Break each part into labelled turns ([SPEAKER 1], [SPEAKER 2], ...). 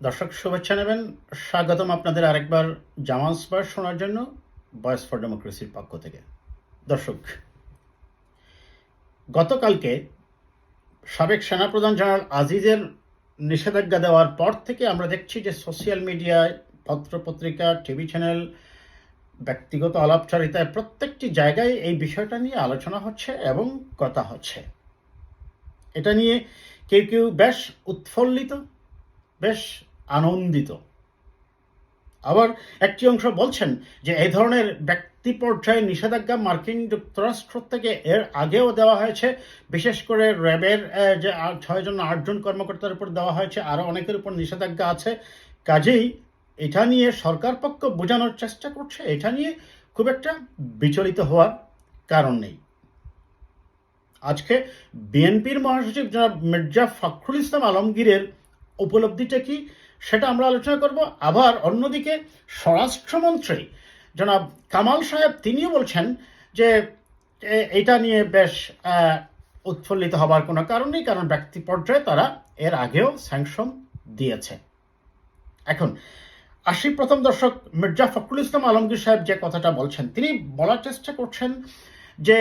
[SPEAKER 1] দর্শক শুভেচ্ছা নেবেন। স্বাগতম আপনাদের আরেকবার জামাল স্পার শোনার জন্য ভয়েস ফর ডেমোক্রেসির পক্ষ থেকে। দর্শক, গতকালকে সাবেক সেনাপ্রধান জেনারেল আজিজের নিষেধাজ্ঞা দেওয়ার পর থেকে আমরা দেখছি যে সোশ্যাল মিডিয়ায়, পত্রপত্রিকা, টিভি চ্যানেল, ব্যক্তিগত আলাপচারিতায় প্রত্যেকটি জায়গায় এই বিষয়টা নিয়ে আলোচনা হচ্ছে এবং কথা হচ্ছে। এটা নিয়ে কেউ কেউ বেশ উৎফুল্লিত, বেশ আনন্দিত। আবার একটি অংশ বলছেন যে এই ধরনের ব্যক্তি পর্যায়ে নিষেধাজ্ঞা মার্কিন যুক্তরাষ্ট্র থেকে এর আগেও দেওয়া হয়েছে। বিশেষ করে র্যাবের যে 6 জন 8 জন কর্মকর্তার উপর দেওয়া হয়েছে, আরও অনেকের উপর নিষেধাজ্ঞা আছে। কাজেই এটা নিয়ে সরকার পক্ষ বোঝানোর চেষ্টা করছে, এটা নিয়ে খুব একটা বিচলিত হওয়ার কারণ নেই। আজকে বিএনপির মহাসচিব জনাব মির্জা ফখরুল ইসলাম আলমগীরের উপলব্ধিটা কি সেটা আমরা আলোচনা করব। আবার অন্যদিকে স্বরাষ্ট্রমন্ত্রী জনাব কামাল সাহেব তিনিও বলছেন যে এটা নিয়ে বেশ উৎফুল্লিত হবার কোনো কারণ নেই, কারণ ব্যক্তি পর্যায়ে তারা এর আগেও স্যাংশন দিয়েছে। এখন আসি প্রথম দর্শক, মির্জা ফখরুল ইসলাম আলমগীর সাহেব যে কথাটা বলছেন, তিনি বলার চেষ্টা করছেন যে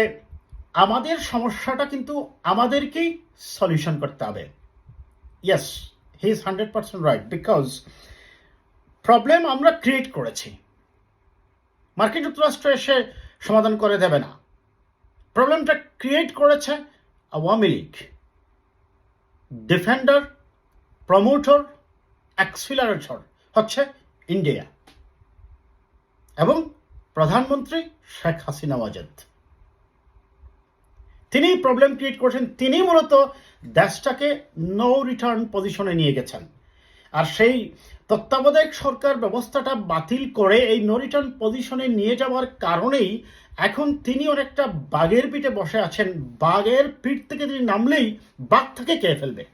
[SPEAKER 1] আমাদের সমস্যাটা কিন্তু আমাদেরকেই সলিউশন করতে হবে। Yes, he is 100% right, because problem আমরা ক্রিয়েট করেছি। মার্কিন যুক্তরাষ্ট্র এসে সমাধান করে দেবে না। প্রবলেমটা ক্রিয়েট করেছে Awami League, defender, promoter, accelerator হচ্ছে ইন্ডিয়া এবং প্রধানমন্ত্রী শেখ হাসিনা ওয়াজেদ। তিনি প্রবলেম ক্রিয়েট করছেন, তিনি মূলত দেশটাকে নো রিটার্ন পজিশনে নিয়ে গেছেন। আর সেই তত্ত্বাবধায়ক সরকার ব্যবস্থাটা বাতিল করে এই নো রিটার্ন পজিশনে নিয়ে যাওয়ার কারণেই এখন তিনি অনেকটা বাঘের পিঠে বসে আছেন। বাঘের পিঠ থেকে তিনি নামলেই বাঘ থেকে খেয়ে ফেলবে।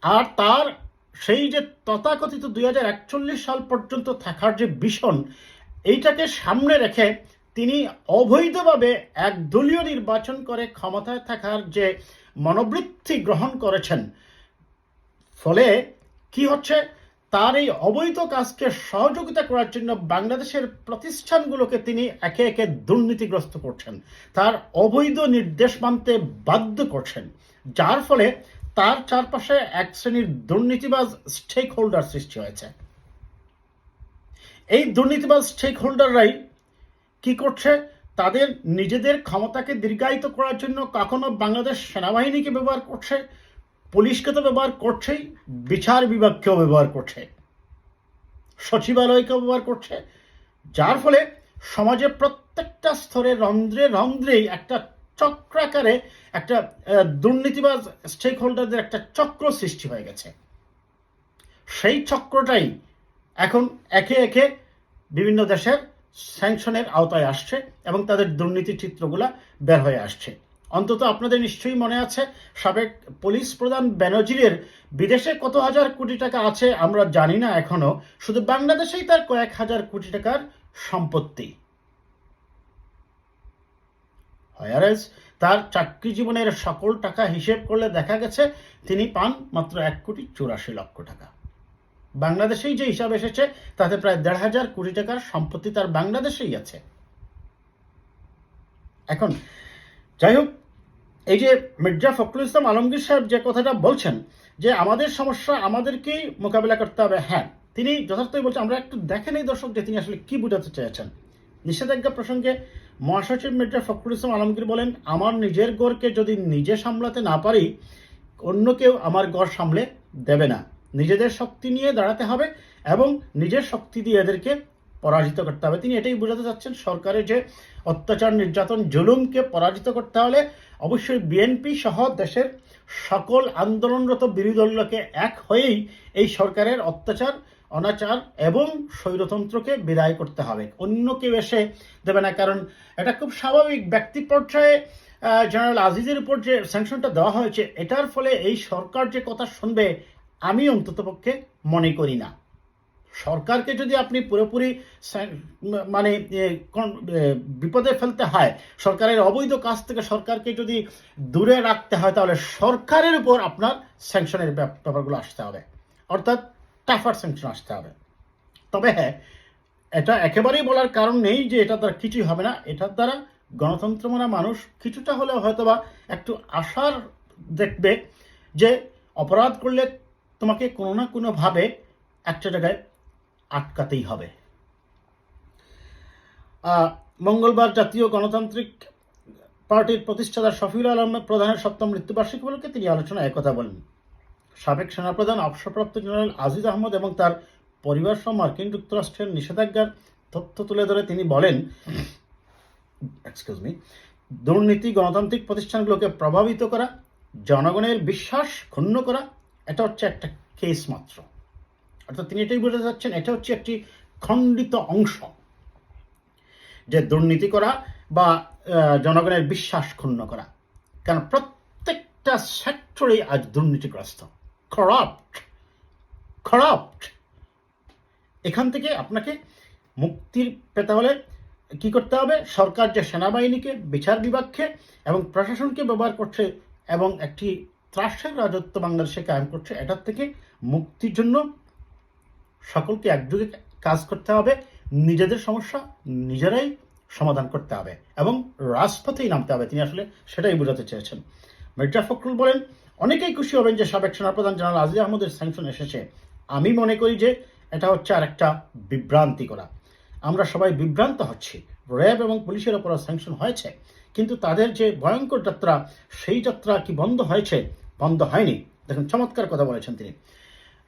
[SPEAKER 1] আর তার সেই যে তথাকথিত 2041 সাল পর্যন্ত থাকার যে ভিশন, এইটাকে সামনে রেখে তিনি অবৈধভাবে একদলীয় নির্বাচন করে ক্ষমতায় থাকার যে মনোবৃত্তি গ্রহণ করেছেন, ফলে কি হচ্ছে, তার এই অবৈধ কাজকে সহযোগিতা করার জন্য বাংলাদেশের প্রতিষ্ঠানগুলোকে তিনি একে একে দুর্নীতিগ্রস্ত করছেন, তার অবৈধ নির্দেশ মানতে বাধ্য করছেন, যার ফলে তার চারপাশে এক শ্রেণীর দুর্নীতিবাজ স্টেক হোল্ডার সৃষ্টি হয়েছে। এই দুর্নীতিবাজ স্টেক হোল্ডাররাই কি করছে, তাদের নিজেদের ক্ষমতাকে দীর্ঘায়িত করার জন্য কখনো বাংলাদেশ সেনাবাহিনীকে ব্যবহার করছে, পুলিশকে তো ব্যবহার করছেই, বিচার বিভাগকেও ব্যবহার করছে, সচিবালয়কেও ব্যবহার করছে, যার ফলে সমাজে প্রত্যেকটা স্তরে রন্ধ্রে রন্ধ্রেই একটা চক্রাকারে একটা দুর্নীতিবাজ স্টেক হোল্ডারদের একটা চক্র সৃষ্টি হয়ে গেছে। সেই চক্রটাই এখন একে একে বিভিন্ন দেশের স্যাংশনের আওতায় আসছে এবং তাদের দুর্নীতির চিত্রগুলা বের হয়ে আসছে। অন্তত আপনাদের নিশ্চয়ই মনে আছে, সাবেক পুলিশ প্রধান বেনজিরের বিদেশে কত হাজার কোটি টাকা আছে আমরা জানি না এখনো, শুধু বাংলাদেশেই তার কয়েক হাজার কোটি টাকার সম্পত্তি। হয়ারেজ তার চাকরি জীবনের সকল টাকা হিসেব করলে দেখা গেছে তিনি পান মাত্র 1,84,00,000 টাকা। বাংলাদেশেই যে হিসাব এসেছে তাতে প্রায় 1,500 কোটি টাকার সম্পত্তি তার বাংলাদেশেই আছে। এখন যাই হোক, এই যে মির্জা ফখরুল ইসলাম আলমগীর সাহেব যে কথাটা বলছেন যে আমাদের সমস্যা আমাদেরকেই মোকাবিলা করতে হবে, হ্যাঁ তিনি যথার্থই বলছেন। আমরা একটু দেখে নেই দর্শক যে তিনি আসলে কি বোঝাতে চেয়েছেন। নিষেধাজ্ঞা প্রসঙ্গে মহাসচিব মির্জা ফখরুল ইসলাম আলমগীর বলেন, আমার নিজের গড়কে যদি নিজে সামলাতে না পারি, অন্য কেউ আমার গড় সামলে দেবে না। নিজেদের শক্তি নিয়ে দাঁড়াতে হবে এবং নিজের শক্তি দিয়ে এদেরকে পরাজিত করতে হবে। তিনি এটাই বোঝাতে চাচ্ছেন, সরকারের যে অত্যাচার, নির্যাতন, জুলুমকে পরাজিত করতে হলে অবশ্যই বিএনপি সহ দেশের সকল আন্দোলনরত বিরোধী দলকে এক হয়েই এই সরকারের অত্যাচার, অনাচার এবং স্বৈরতন্ত্রকে বিদায় করতে হবে। অন্য কেউ এসে দেবে না, কারণ এটা খুব স্বাভাবিক। ব্যক্তি পর্যায়ে জেনারেল আজিজের উপর যে স্যাংশনটা দেওয়া হয়েছে, এটার ফলে এই সরকার যে কথা শুনবে আমি অন্ততপক্ষে মনে করি না। সরকারকে যদি আপনি পুরোপুরি মানে বিপদে ফেলতে হয়, সরকারের অবৈধ কাজ থেকে সরকারকে যদি দূরে রাখতে হয়, তাহলে সরকারের উপর আপনার স্যাংশনের ব্যাপারগুলো আসতে হবে। অর্থাৎ টাফার স্যাংশন আসতে হবে। তবে হ্যাঁ, এটা একেবারেই বলার কারণ নেই যে এটা দ্বারা কিছুই হবে না। এটার দ্বারা গণতন্ত্র মানা মানুষ কিছুটা হলেও হয়তোবা একটু আশার দেখবে যে অপরাধ করলে তোমাকে কোনো না কোনোভাবে একটা জায়গায় আটকাতেই হবে। মঙ্গলবার জাতীয় গণতান্ত্রিক পার্টির প্রতিষ্ঠাতা শফিউল আলম প্রধানের 7ম মৃত্যুবার্ষিকী উপলক্ষে তিনি আলোচনায় একথা বলেন। সাবেক সেনাপ্রধান অবসরপ্রাপ্ত জেনারেল আজিজ আহমদ এবং তার পরিবার সহ মার্কিন যুক্তরাষ্ট্রের নিষেধাজ্ঞার তথ্য তুলে ধরে তিনি বলেন, দুর্নীতি গণতান্ত্রিক প্রতিষ্ঠানগুলোকে প্রভাবিত করা, জনগণের বিশ্বাস ক্ষুণ্ণ করা, এটা হচ্ছে একটা কেস মাত্র। অর্থাৎ তিনি এটাই বোঝাতে চাচ্ছেন, এটা হচ্ছে একটি খণ্ডিত অংশ, যে দুর্নীতি করা বা জনগণের বিশ্বাস ক্ষুণ্ণ করা। কারণ প্রত্যেকটা সেক্টরেই আজ দুর্নীতিগ্রস্ত, করাপ্ট। এখান থেকে আপনাকে মুক্তির পেতে হলে কি করতে হবে? সরকার যে সেনাবাহিনীকে, বিচার বিভাগকে এবং প্রশাসনকে ব্যবহার করছে এবং একটি ত্রাসের রাজত্ব বাংলাদেশে কায়েম করছে, এটার থেকে মুক্তির জন্য সকলকে একযোগে কাজ করতে হবে। নিজেদের সমস্যা নিজেরাই সমাধান করতে হবে এবং রাজপথেই নামতে হবে। তিনি আসলে সেটাই বোঝাতে চেয়েছেন। মির্জা ফখরুল বলেন, অনেকেই খুশি হবেন যে সাবেক সেনাপ্রধান জেনারেল আজিজ আহমদের স্যাংশন এসেছে। আমি মনে করি যে এটা হচ্ছে আরেকটা বিভ্রান্তি করা। আমরা সবাই বিভ্রান্ত হচ্ছি। র্যাব এবং পুলিশের ওপর স্যাংশন হয়েছে, কিন্তু তাদের যে ভয়ঙ্কর যাত্রা, সেই যাত্রা কি বন্ধ হয়েছে? বন্ধ হয়নি। দেখুন, চমৎকার কথা বলেছেন তিনি।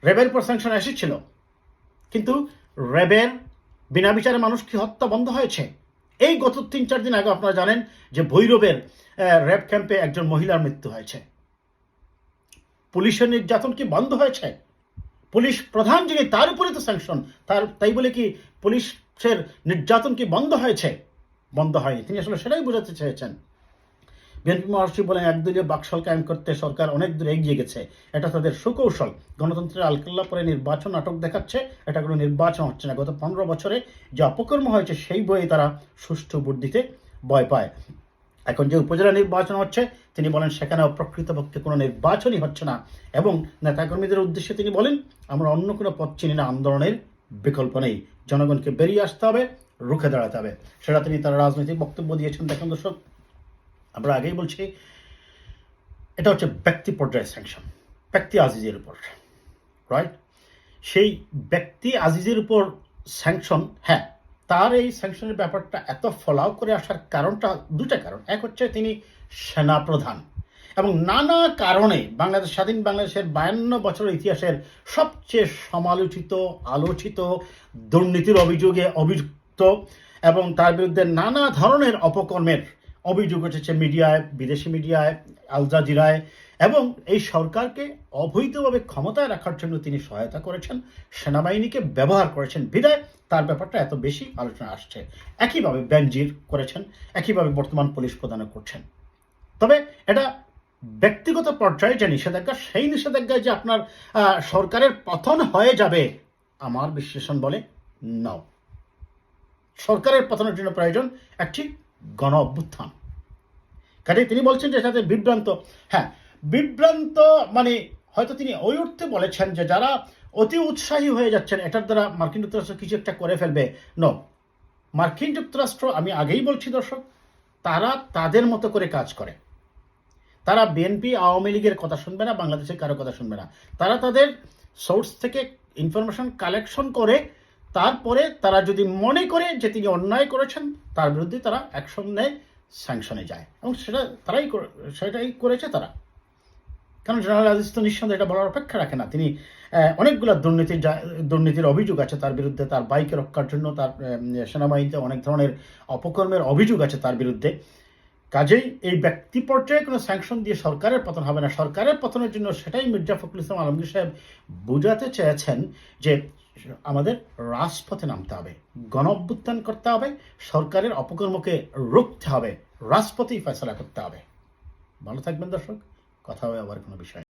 [SPEAKER 1] র্যাবের উপর স্যাংশন এসেছিল, কিন্তু র্যাবের বিনা বিচারে মানুষ কি হত্যা বন্ধ হয়েছে? এই গত 3-4 দিন আগে আপনারা জানেন যে ভৈরবের র্যাব ক্যাম্পে একজন মহিলার মৃত্যু হয়েছে। পুলিশের নির্যাতন কি বন্ধ হয়েছে? পুলিশ প্রধান যিনি, তার উপরে তো স্যাংশন, তাই বলে কি পুলিশের নির্যাতন কি বন্ধ হয়েছে? বন্ধ হয়নি। তিনি আসলে সেটাই বোঝাতে চেয়েছেন। বিএনপি মহাসচিব বলেন, একদলীয় বাকশাল কায়েম করতে সরকার অনেক দূর এগিয়ে গেছে, এটা তাদের সুকৌশল। গণতন্ত্রের আলকাল্লা পরে নির্বাচন নাটক দেখাচ্ছে, এটা কোনো নির্বাচন হচ্ছে না। গত 15 বছরে যে অপকর্ম হয়েছে সেই বইয়ে তারা সুষ্ঠু ভোট দিতে ভয় পায়। এখন যে উপজেলা নির্বাচন হচ্ছে, তিনি বলেন সেখানেও প্রকৃতপক্ষে কোনো নির্বাচনই হচ্ছে না। এবং নেতাকর্মীদের উদ্দেশ্যে তিনি বলেন, আমরা অন্য কোনো পথ চিনি না, আন্দোলনের বিকল্প নেই, জনগণকে বেরিয়ে আসতে হবে, রুখে দাঁড়াতে হবে। সেটা তিনি তার রাজনৈতিক বক্তব্য দিয়েছেন। দেখুন দর্শক, আমরা আগেই বলছি, এটা হচ্ছে ব্যক্তি পর্যায়ে স্যাংশন, ব্যক্তি আজিজের উপর, রাইট? সেই ব্যক্তি আজিজের উপর স্যাংশন, হ্যাঁ, তার এই স্যাংশনের ব্যাপারটা এত ফলাও করে আসার কারণটা দুটা কারণ। এক হচ্ছে তিনি সেনাপ্রধান এবং নানা কারণে স্বাধীন বাংলাদেশের 52 বছরের ইতিহাসের সবচেয়ে সমালোচিত, আলোচিত, দুর্নীতির অভিযোগে অভিযুক্ত এবং তার বিরুদ্ধে নানা ধরনের অপকর্মের অভিযোগ উঠেছে মিডিয়ায়, বিদেশি মিডিয়ায়, আল জাজিরায়, এবং এই সরকারকে অবৈধভাবে ক্ষমতায় রাখার জন্য তিনি সহায়তা করেছেন, সেনাবাহিনীকে ব্যবহার করেছেন, বিদায় তার ব্যাপারটা এত বেশি আলোচনা আসছে। একইভাবে বেনজির করেছেন, একইভাবে বর্তমান পুলিশ প্রধানও করছেন। তবে এটা ব্যক্তিগত পর্যায়ে যে নিষেধাজ্ঞা, সেই নিষেধাজ্ঞায় যে আপনার সরকারের পতন হয়ে যাবে, আমার বিশ্লেষণ বলে নাও। সরকারের পতনের জন্য প্রয়োজন একটি গণ অভ্যুত্থান। কাজে তিনি বলছেন যে সাথে বিভ্রান্ত, হ্যাঁ, বিভ্রান্ত মানে হয়তো তিনি ওই অর্থে বলেছেন যে যারা অতি উৎসাহী হয়ে যাচ্ছেন এটার দ্বারা মার্কিন যুক্তরাষ্ট্র কিছু একটা করে ফেলবে। নো, মার্কিন যুক্তরাষ্ট্র, আমি আগেই বলছি দর্শক, তারা তাদের মতো করে কাজ করে। তারা বিএনপি আওয়ামী লীগের কথা শুনবে না, বাংলাদেশের কারো কথা শুনবে না। তারা তাদের সোর্স থেকে ইনফরমেশন কালেকশন করে, তারপরে তারা যদি মনে করে যে তিনি অন্যায় করেছেন, তার বিরুদ্ধে তারা অ্যাকশন নেয়, স্যাংশনে যায়, এবং সেটাই করেছে তারা। কারণ জেনারেল আজিজ তো নিঃসন্দেহে এটা বলার অপেক্ষা রাখে না। তিনি অনেকগুলো দুর্নীতির অভিযোগ আছে তার বিরুদ্ধে, তার বাইকে রক্ষার জন্য, তার সেনাবাহিনীতে অনেক ধরনের অপকর্মের অভিযোগ আছে তার বিরুদ্ধে। কাজেই এই ব্যক্তি পর্যায়ে কোনো স্যাংশন দিয়ে সরকারের পতন হবে না। সরকারের পতনের জন্য সেটাই মির্জা ফখরুল ইসলাম আলমগীর সাহেব বোঝাতে চেয়েছেন যে আমাদের রাজপথে নামতে হবে, গণ অভ্যুত্থান করতে হবে, সরকারের অপকর্মকে রুখতে হবে, রাজপথেই ফয়সালা করতে হবে। ভালো থাকবেন দর্শক, কথা হবে আবার কোনো বিষয়।